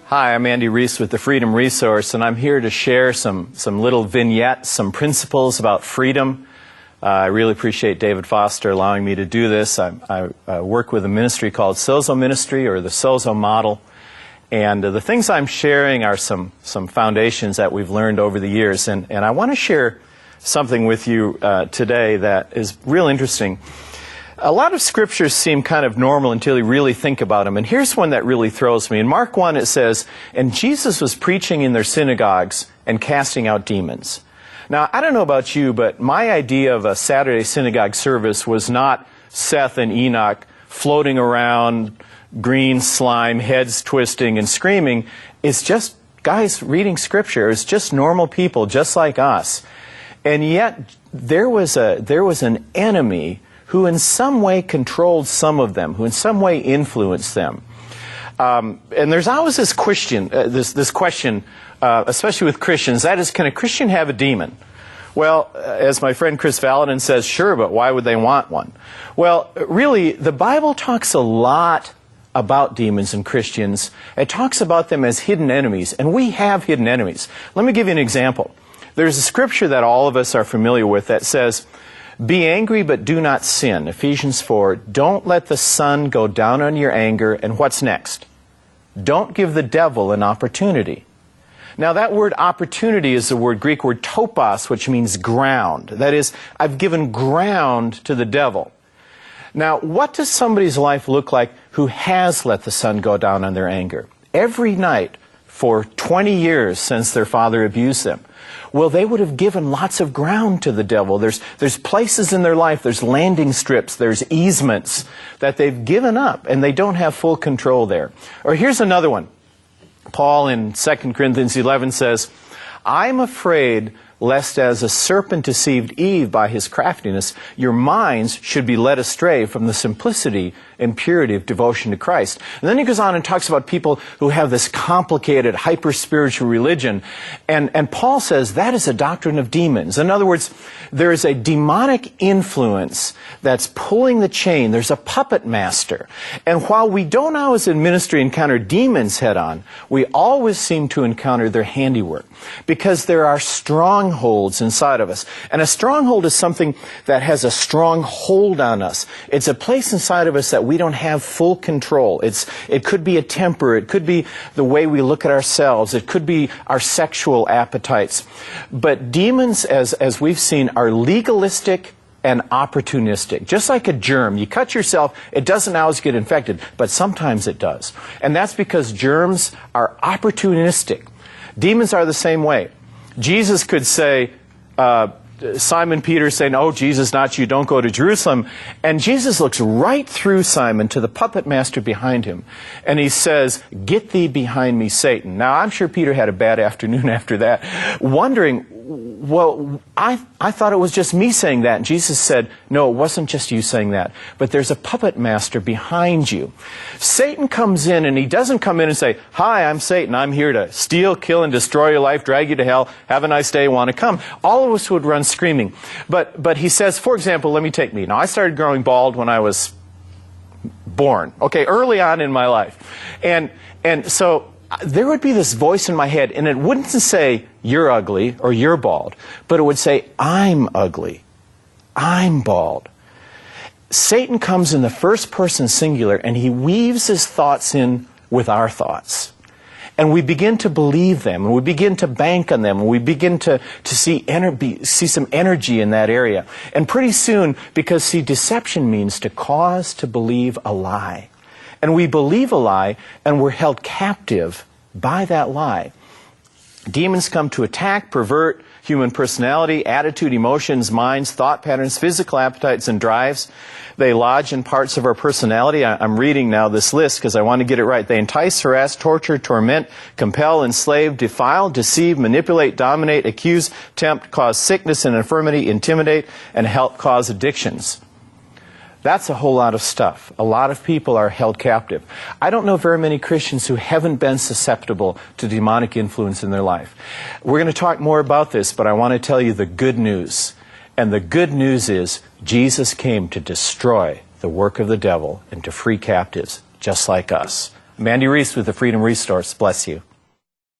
Hi, I'm Andy Reese with the Freedom Resource, and I'm here to share some little vignettes, some principles about freedom. I really appreciate David Foster allowing me to do this. I work with a ministry called Sozo Ministry, or the Sozo model. And the things I'm sharing are some foundations that we've learned over the years. And I want to share something with you today that is real interesting. A lot of scriptures seem kind of normal until you really think about them. And here's one that really throws me. In Mark 1 it says, "And Jesus was preaching in their synagogues and casting out demons." Now, I don't know about you, but my idea of a Saturday synagogue service was not Seth and Enoch floating around, green slime, heads twisting and screaming. It's just guys reading scripture. It's just normal people, just like us. And yet, there was an enemy who in some way controlled some of them, who in some way influenced them. And there's always this question, especially with Christians, that is, can a Christian have a demon? Well, as my friend Chris Valadin says, sure, but why would they want one? Well, really, the Bible talks a lot about demons and Christians. It talks about them as hidden enemies, and we have hidden enemies. Let me give you an example. There's a scripture that all of us are familiar with that says, "Be angry, but do not sin." Ephesians 4, "Don't let the sun go down on your anger." And what's next? "Don't give the devil an opportunity." Now, that word opportunity is the Greek word topos, which means ground. That is, I've given ground to the devil. Now, what does somebody's life look like who has let the sun go down on their anger? Every night for 20 years since their father abused them. Well, they would have given lots of ground to the devil. There's places in their life, there's landing strips, there's easements that they've given up, and they don't have full control there. Or here's another one. Paul in 2 Corinthians 11 says, "I'm afraid lest as a serpent deceived Eve by his craftiness, your minds should be led astray from the simplicity and purity of devotion to Christ." And then he goes on and talks about people who have this complicated, hyper-spiritual religion. And Paul says that is a doctrine of demons. In other words, there is a demonic influence that's pulling the chain. There's a puppet master. And while we don't always in ministry encounter demons head-on, we always seem to encounter their handiwork. Because there are strongholds inside of us. And a stronghold is something that has a strong hold on us. It's a place inside of us that we don't have full control. It could be a temper. It could be the way we look at ourselves. It could be our sexual appetites. But demons, as we've seen, are legalistic and opportunistic. Just like a germ. You cut yourself, it doesn't always get infected, but sometimes it does. And that's because germs are opportunistic. Demons are the same way. Jesus could say, Simon Peter saying, "Oh, Jesus, not you, don't go to Jerusalem." And Jesus looks right through Simon to the puppet master behind him. And he says, "Get thee behind me, Satan." Now, I'm sure Peter had a bad afternoon after that, wondering, well, I thought it was just me saying that. And Jesus said, no, it wasn't just you saying that, but there's a puppet master behind you. Satan comes in, and he doesn't come in and say, "Hi, I'm Satan. I'm here to steal, kill, and destroy your life, drag you to hell. Have a nice day. Want to come?" All of us would run screaming. But he says, for example, let me take me. Now, I started growing bald when I was born. Okay, early on in my life. And so there would be this voice in my head, and it wouldn't say, "You're ugly," or "You're bald," but it would say, "I'm ugly. I'm bald." Satan comes in the first person singular, and he weaves his thoughts in with our thoughts. And we begin to believe them, and we begin to bank on them, and we begin to see some energy in that area. And pretty soon, because see, deception means to cause to believe a lie. And we believe a lie, and we're held captive by that lie. Demons come to attack, pervert human personality, attitude, emotions, minds, thought patterns, physical appetites, and drives. They lodge in parts of our personality. I'm reading now this list because I want to get it right. They entice, harass, torture, torment, compel, enslave, defile, deceive, manipulate, dominate, accuse, tempt, cause sickness and infirmity, intimidate, and help cause addictions. That's a whole lot of stuff. A lot of people are held captive. I don't know very many Christians who haven't been susceptible to demonic influence in their life. We're going to talk more about this, but I want to tell you the good news. And the good news is Jesus came to destroy the work of the devil and to free captives just like us. I'm Andy Reese with the Freedom Resource. Bless you.